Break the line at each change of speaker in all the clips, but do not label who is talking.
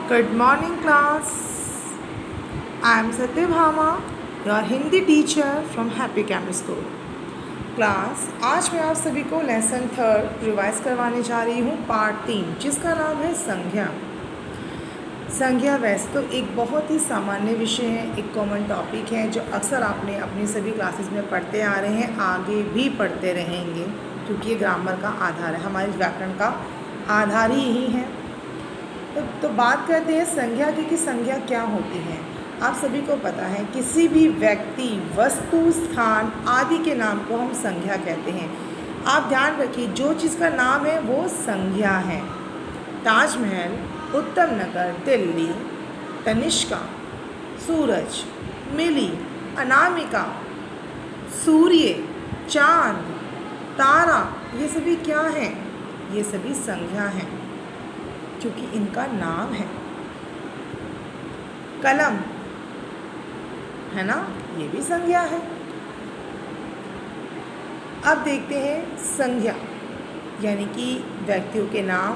Good morning class. I am Satyabhama, your Hindi teacher from happy camp school. Class आज मैं आप सभी को लेसन 3 रिवाइज करवाने जा रही हूँ पार्ट 3, जिसका नाम है संज्ञा। संज्ञा वैसे तो एक बहुत ही सामान्य विषय है, एक कॉमन टॉपिक है जो अक्सर आपने अपनी सभी क्लासेस में पढ़ते आ रहे हैं, आगे भी पढ़ते रहेंगे, क्योंकि ये ग्रामर का आधार है, हमारे व्याकरण का आधार ही यही है। तो बात करते हैं संज्ञा की कि संज्ञा क्या होती है। आप सभी को पता है किसी भी व्यक्ति, वस्तु, स्थान आदि के नाम को हम संज्ञा कहते हैं। आप ध्यान रखिए, जो चीज़ का नाम है वो संज्ञा है। ताजमहल, उत्तम नगर, दिल्ली, तनिष्का, सूरज, मिली, अनामिका, सूर्य, चांद, तारा, ये सभी क्या हैं? ये सभी संज्ञा हैं, क्योंकि इनका नाम है। कलम है ना, ये भी संज्ञा है। अब देखते हैं संज्ञा यानी कि व्यक्तियों के नाम,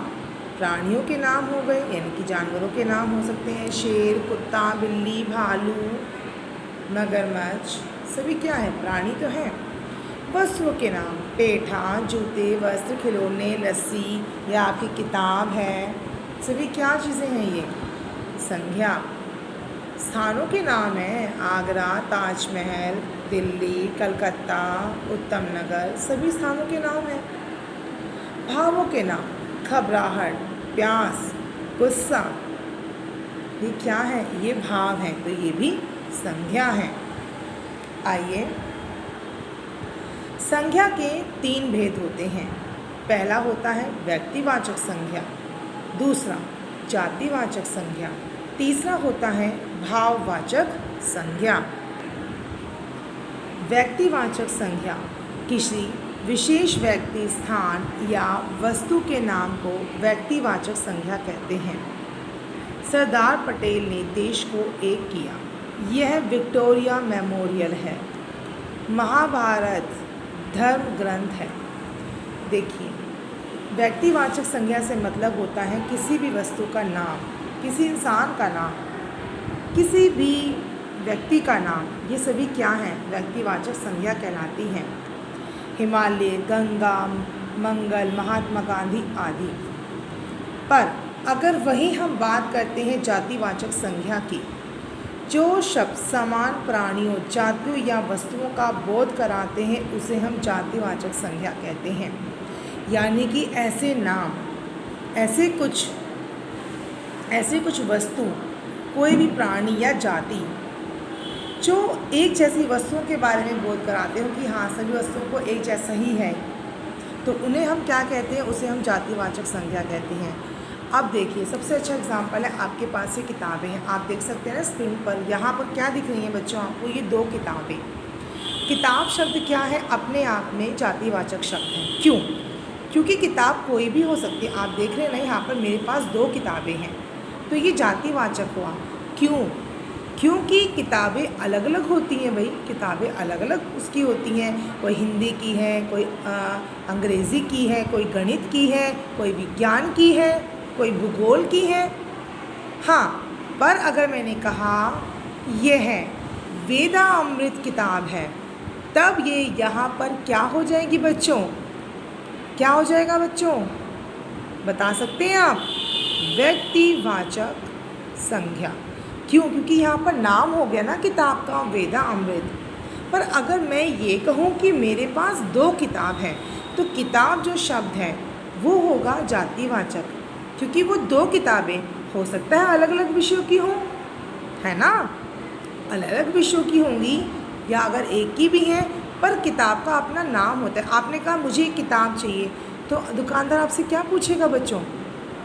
प्राणियों के नाम हो गए, यानी कि जानवरों के नाम हो सकते हैं। शेर, कुत्ता, बिल्ली, भालू, मगरमच्छ, सभी क्या है? प्राणी तो हैं। वस्तुओं के नाम, पेठा, जूते, वस्त्र, खिलौने, लस्सी या आपकी किताब है, सभी क्या चीज़ें हैं? ये संज्ञा। स्थानों के नाम हैं आगरा, ताजमहल, दिल्ली, कलकत्ता, उत्तम नगर, सभी स्थानों के नाम हैं। भावों के नाम, घबराहट, प्यास, गुस्सा, ये क्या है? ये भाव हैं, तो ये भी संज्ञा है। आइए, संज्ञा के 3 भेद होते हैं। पहला होता है व्यक्तिवाचक संज्ञा, दूसरा जातिवाचक संज्ञा, तीसरा होता है भाववाचक संज्ञा। व्यक्तिवाचक संज्ञा किसी विशेष व्यक्ति, स्थान या वस्तु के नाम को व्यक्तिवाचक संज्ञा कहते हैं। सरदार पटेल ने देश को एक किया, यह विक्टोरिया मेमोरियल है। महाभारत धर्म ग्रंथ है। देखिए, व्यक्तिवाचक संज्ञा से मतलब होता है किसी भी वस्तु का नाम, किसी इंसान का नाम, किसी भी व्यक्ति का नाम, ये सभी क्या हैं? व्यक्तिवाचक संज्ञा कहलाती हैं। हिमालय, गंगा, मंगल, महात्मा गांधी आदि। पर अगर वही हम बात करते हैं जातिवाचक संज्ञा की, जो शब्द समान प्राणियों, जातियों या वस्तुओं का बोध कराते हैं, उसे हम जातिवाचक संज्ञा कहते हैं। यानी कि ऐसे नाम, ऐसे कुछ वस्तु, कोई भी प्राणी या जाति जो एक जैसी वस्तुओं के बारे में बोध कराते हो कि हाँ, सभी वस्तुओं को एक जैसा ही है, तो उन्हें हम क्या कहते हैं? उसे हम जातिवाचक संज्ञा कहते हैं। अब देखिए, सबसे अच्छा एग्जाम्पल है, आपके पास ये किताबें हैं, आप देख सकते हैं ना स्क्रीन पर। यहाँ पर क्या दिख रही हैं बच्चों आपको? ये 2 किताबें। किताब शब्द क्या है? अपने आप में जातिवाचक शब्द है। क्यों? क्योंकि किताब कोई भी हो सकती है। आप देख रहे हैं ना, यहाँ पर मेरे पास 2 किताबें हैं, तो ये जातिवाचक हुआ। क्यों? क्योंकि किताबें अलग अलग होती हैं भाई, किताबें अलग अलग उसकी होती हैं। कोई हिंदी की है, कोई अंग्रेज़ी की है, कोई गणित की है, कोई विज्ञान की है, कोई भूगोल की है। हाँ, पर अगर मैंने कहा ये है वेदामृत किताब है, तब ये यहाँ पर क्या हो जाएगी बच्चों? क्या हो जाएगा बच्चों? बता सकते हैं आप? व्यक्तिवाचक संज्ञा। क्यों? क्योंकि यहाँ पर नाम हो गया ना किताब का, वेदामृत। पर अगर मैं ये कहूँ कि मेरे पास 2 किताब हैं, तो किताब जो शब्द है वो होगा जातिवाचक, क्योंकि वो 2 किताबें हो सकता है अलग अलग विषयों की हों, है ना? अलग अलग विषयों की होंगी, या अगर एक की भी है, पर किताब का अपना नाम होता है। आपने कहा मुझे एक किताब चाहिए, तो दुकानदार आपसे क्या पूछेगा बच्चों?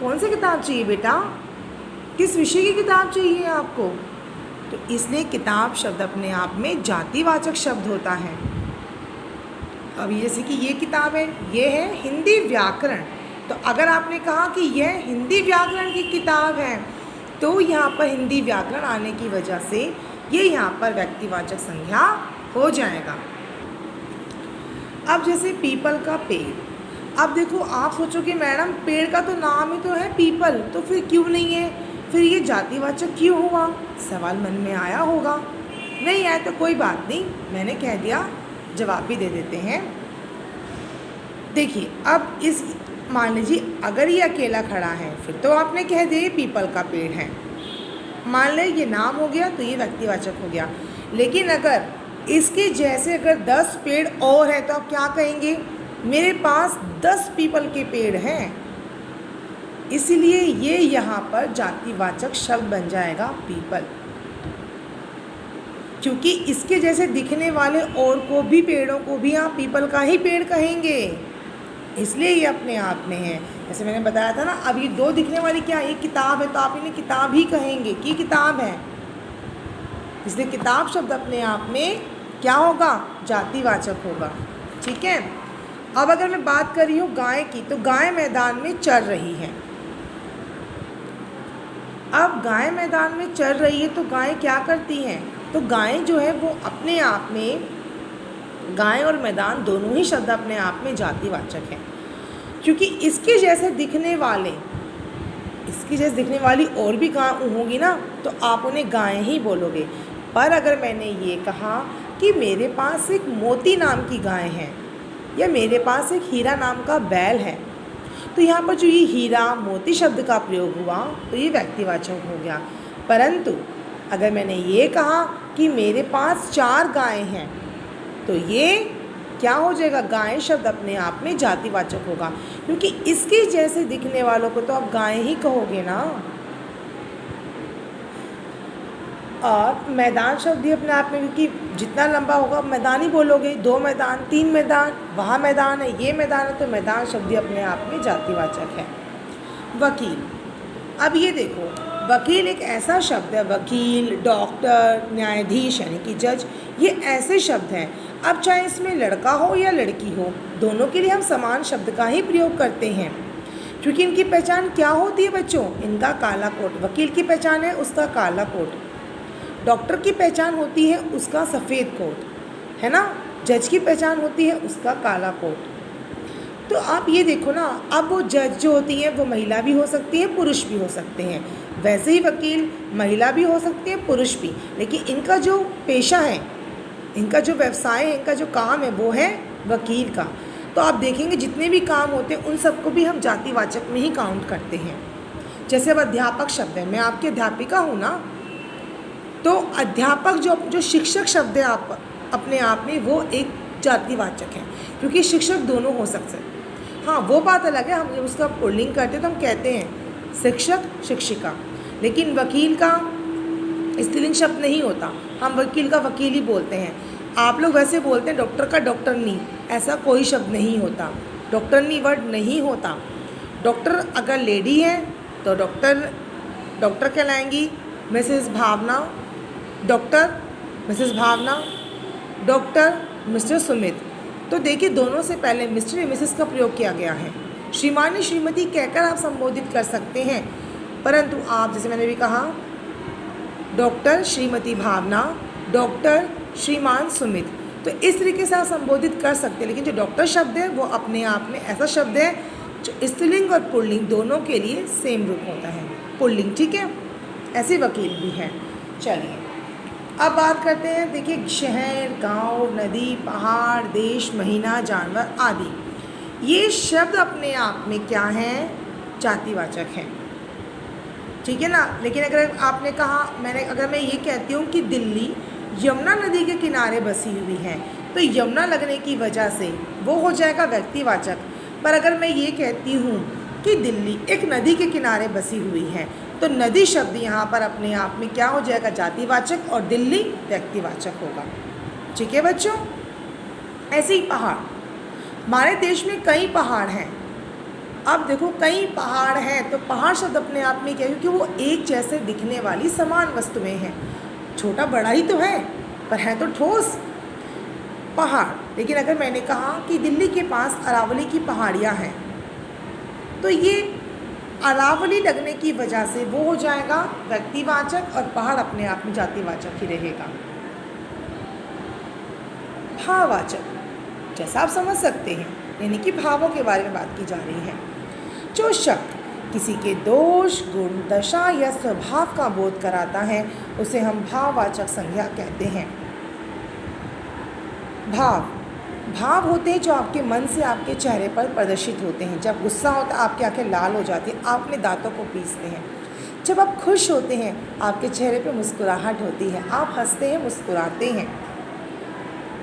कौन सी किताब चाहिए बेटा? किस विषय की किताब चाहिए आपको? तो इसलिए किताब शब्द अपने आप में जातिवाचक शब्द होता है। अब जैसे कि ये किताब है, ये है हिंदी व्याकरण, तो अगर आपने कहा कि यह हिंदी व्याकरण की किताब है, तो यहाँ पर हिंदी व्याकरण आने की वजह से ये यहाँ पर व्यक्तिवाचक संज्ञा हो जाएगा। अब जैसे पीपल का पेड़, अब देखो आप सोचोगे मैडम पेड़ का तो नाम ही तो है पीपल, तो फिर क्यों नहीं है? फिर ये जातिवाचक क्यों हुआ, सवाल मन में आया होगा। नहीं आया तो कोई बात नहीं, मैंने कह दिया, जवाब भी दे देते हैं। देखिए, अब इस मान लीजिए अगर ये अकेला खड़ा है फिर तो आपने कह दिया ये पीपल का पेड़ है, मान लें ये नाम हो गया तो ये व्यक्तिवाचक हो गया। लेकिन अगर इसके जैसे अगर 10 पेड़ और हैं तो आप क्या कहेंगे, मेरे पास 10 पीपल के पेड़ हैं, इसलिए ये यहाँ पर जातिवाचक शब्द बन जाएगा पीपल, क्योंकि इसके जैसे दिखने वाले और को भी पेड़ों को भी आप पीपल का ही पेड़ कहेंगे, इसलिए ये अपने आप में है। जैसे मैंने बताया था ना, अब ये 2 दिखने वाली क्या है, ये किताब है तो आप इन्हें किताब ही कहेंगे कि किताब है, इसलिए किताब शब्द अपने आप में क्या होगा, जातिवाचक होगा। ठीक है। अब अगर मैं बात कर रही हूँ गाय की, तो गाय मैदान में चर रही है। अब गाय मैदान में चर रही है तो गाय क्या करती हैं, तो गाय जो है वो अपने आप में, गाय और मैदान दोनों ही शब्द अपने आप में जातिवाचक हैं, क्योंकि इसके जैसे दिखने वाले, इसकी जैसे दिखने वाली और भी गाय होंगी ना तो आप उन्हें गाय ही बोलोगे। पर अगर मैंने ये कहा कि मेरे पास एक मोती नाम की गाय है या मेरे पास एक हीरा नाम का बैल है, तो यहाँ पर जो ये हीरा मोती शब्द का प्रयोग हुआ तो ये व्यक्तिवाचक हो गया। परंतु अगर मैंने ये कहा कि मेरे पास 4 गायें हैं तो ये क्या हो जाएगा, गाय शब्द अपने आप में जातिवाचक होगा, क्योंकि इसके जैसे दिखने वालों को तो आप गाय ही कहोगे ना। और मैदान शब्द ही अपने आप में, क्योंकि जितना लंबा होगा मैदान ही बोलोगे, 2 मैदान 3 मैदान, वहाँ मैदान है ये मैदान है, तो मैदान शब्द ही अपने आप में जातिवाचक है। वकील, अब ये देखो, वकील एक ऐसा शब्द है, वकील, डॉक्टर, न्यायाधीश यानी कि जज, ये ऐसे शब्द हैं। अब चाहे इसमें लड़का हो या लड़की हो, दोनों के लिए हम समान शब्द का ही प्रयोग करते हैं, क्योंकि इनकी पहचान क्या होती है बच्चों, इनका काला कोट। वकील की पहचान है उसका काला कोट, डॉक्टर की पहचान होती है उसका सफ़ेद कोट, है ना, जज की पहचान होती है उसका काला कोट। तो आप ये देखो ना, अब वो जज जो होती हैं वो महिला भी हो सकती है पुरुष भी हो सकते हैं, वैसे ही वकील महिला भी हो सकते हैं पुरुष भी, लेकिन इनका जो पेशा है, इनका जो व्यवसाय है, इनका जो काम है वो है वकील का। तो आप देखेंगे जितने भी काम होते हैं उन सबको भी हम जातिवाचक में ही काउंट करते हैं। जैसे अब अध्यापक शब्द है, मैं आपकी अध्यापिका हूँ ना, तो अध्यापक जो शिक्षक शब्द है आप अपने आप में वो एक जातिवाचक है, क्योंकि शिक्षक दोनों हो सकते हैं। हाँ, वो बात अलग है, हम जब उसका पुल्लिंग करते हैं तो हम कहते हैं शिक्षक शिक्षिका, लेकिन वकील का स्त्रीलिंग शब्द नहीं होता, हम वकील का वकील ही बोलते हैं। आप लोग वैसे बोलते हैं डॉक्टर का डॉक्टरनी, ऐसा कोई शब्द नहीं होता, डॉक्टरनी वर्ड नहीं होता। डॉक्टर अगर लेडी है तो डॉक्टर कहलाएंगी, मिसेस भावना डॉक्टर, मिसेस भावना डॉक्टर, मिस्टर सुमित। तो देखिए दोनों से पहले मिस्टर या मिसेस का प्रयोग किया गया है। श्रीमान या श्रीमती कहकर आप संबोधित कर सकते हैं, परंतु आप जैसे मैंने भी कहा डॉक्टर श्रीमती भावना, डॉक्टर श्रीमान सुमित, तो इस तरीके से आप संबोधित कर सकते हैं। लेकिन जो डॉक्टर शब्द है वो अपने आप में ऐसा शब्द है जो स्त्रीलिंग और पुल्लिंग दोनों के लिए सेम रूप होता है, पुल्लिंग, ठीक है। ऐसे वकील भी हैं। चलिए अब बात करते हैं, देखिए शहर, गांव, नदी, पहाड़, देश, महीना, जानवर आदि, ये शब्द अपने आप में क्या हैं, जातिवाचक हैं, ठीक है ना। लेकिन अगर आपने कहा, अगर मैं ये कहती हूँ कि दिल्ली यमुना नदी के किनारे बसी हुई है, तो यमुना लगने की वजह से वो हो जाएगा व्यक्तिवाचक। पर अगर मैं ये कहती हूँ कि दिल्ली एक नदी के किनारे बसी हुई है, तो नदी शब्द यहाँ पर अपने आप में क्या हो जाएगा, जातिवाचक, और दिल्ली व्यक्तिवाचक होगा, ठीक है बच्चों। ऐसे ही पहाड़, हमारे देश में कई पहाड़ हैं। अब देखो कई पहाड़ हैं तो पहाड़ शब्द अपने आप में क्या है, क्योंकि वो एक जैसे दिखने वाली समान वस्तुएं हैं, छोटा बड़ा ही तो है पर है तो ठोस पहाड़। लेकिन अगर मैंने कहा कि दिल्ली के पास अरावली की पहाड़ियाँ हैं, तो ये अरावली लगने की वजह से वो हो जाएगा व्यक्तिवाचक, और पहाड़ अपने आप में जातिवाचक ही रहेगा। भाववाचक, जैसा आप समझ सकते हैं, यानी कि भावों के बारे में बात की जा रही है। जो शब्द किसी के दोष, गुण, दशा या स्वभाव का बोध कराता है उसे हम भाववाचक संज्ञा कहते हैं। भाव होते हैं जो आपके मन से आपके चेहरे पर प्रदर्शित होते हैं। जब गुस्सा होता है आपकी आंखें लाल हो जाती हैं, आप अपने दांतों को पीसते हैं। जब आप खुश होते हैं आपके चेहरे पर मुस्कुराहट होती है, आप हंसते हैं, मुस्कुराते हैं।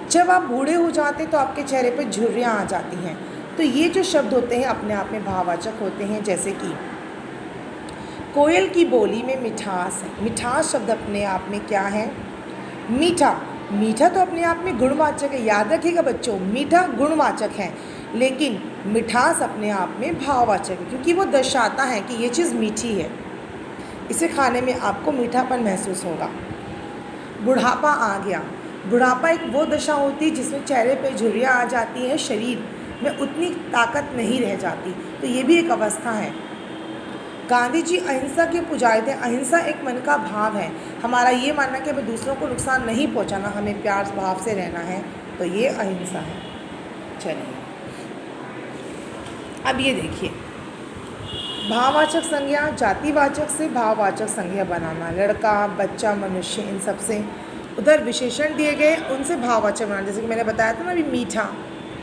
जब आप बूढ़े हो जाते हैं तो आपके चेहरे पर झुर्रियाँ आ जाती हैं। तो ये जो शब्द होते हैं अपने आप में भाववाचक होते हैं। जैसे कि कोयल की बोली में मिठास है। मिठास शब्द अपने आप में क्या है? मीठा तो अपने आप में गुणवाचक है। याद रखिएगा बच्चों, मीठा गुणवाचक है, लेकिन मिठास अपने आप में भाववाचक है, क्योंकि वो दर्शाता है कि ये चीज़ मीठी है, इसे खाने में आपको मीठापन महसूस होगा। बुढ़ापा आ गया। बुढ़ापा एक वो दशा होती है जिसमें चेहरे पे झुर्रियाँ आ जाती हैं, शरीर में उतनी ताकत नहीं रह जाती, तो ये भी एक अवस्था है। गांधी जी अहिंसा के पुजारी थे। अहिंसा एक मन का भाव है, हमारा ये मानना कि हमें दूसरों को नुकसान नहीं पहुंचाना, हमें प्यार भाव से रहना है, तो ये अहिंसा है। चलिए अब ये देखिए, भाववाचक संज्ञा, जातिवाचक से भाववाचक संज्ञा बनाना, लड़का, बच्चा, मनुष्य, इन सब से उधर विशेषण दिए गए उनसे भाववाचक बनाना। जैसे कि मैंने बताया था ना अभी,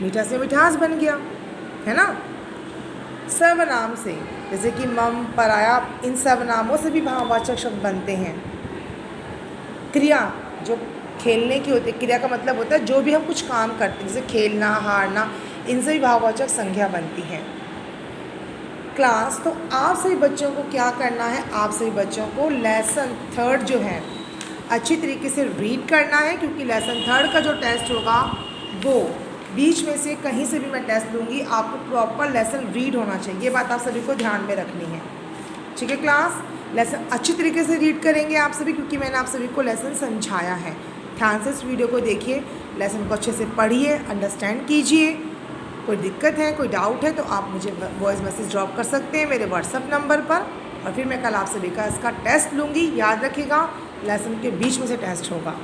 मीठा से मिठास बन गया, है ना। सर्वनाम से, जैसे कि मम, पराया, इन सर्वनामों से भी भाववाचक शब्द बनते हैं। क्रिया जो खेलने की होती है, क्रिया का मतलब होता है जो भी हम कुछ काम करते हैं, जैसे खेलना, हारना, इनसे भी भाववाचक संज्ञा बनती है। क्लास, तो आप सभी बच्चों को क्या करना है? आप सभी बच्चों को लेसन 3 जो है अच्छी तरीके से रीड करना है, क्योंकि लेसन 3 का जो टेस्ट होगा वो बीच में से कहीं से भी मैं टेस्ट लूँगी, आपको प्रॉपर लेसन रीड होना चाहिए। ये बात आप सभी को ध्यान में रखनी है, ठीक है क्लास। लेसन अच्छी तरीके से रीड करेंगे आप सभी, क्योंकि मैंने आप सभी को लेसन समझाया है। ध्यान से इस वीडियो को देखिए, लेसन को अच्छे से पढ़िए, अंडरस्टैंड कीजिए। कोई दिक्कत है, कोई डाउट है तो आप मुझे वॉइस मैसेज ड्रॉप कर सकते हैं मेरे व्हाट्सएप नंबर पर, और फिर मैं कल आप सभी का इसका टेस्ट लूँगी। याद रखिएगा, लेसन के बीच में से टेस्ट होगा।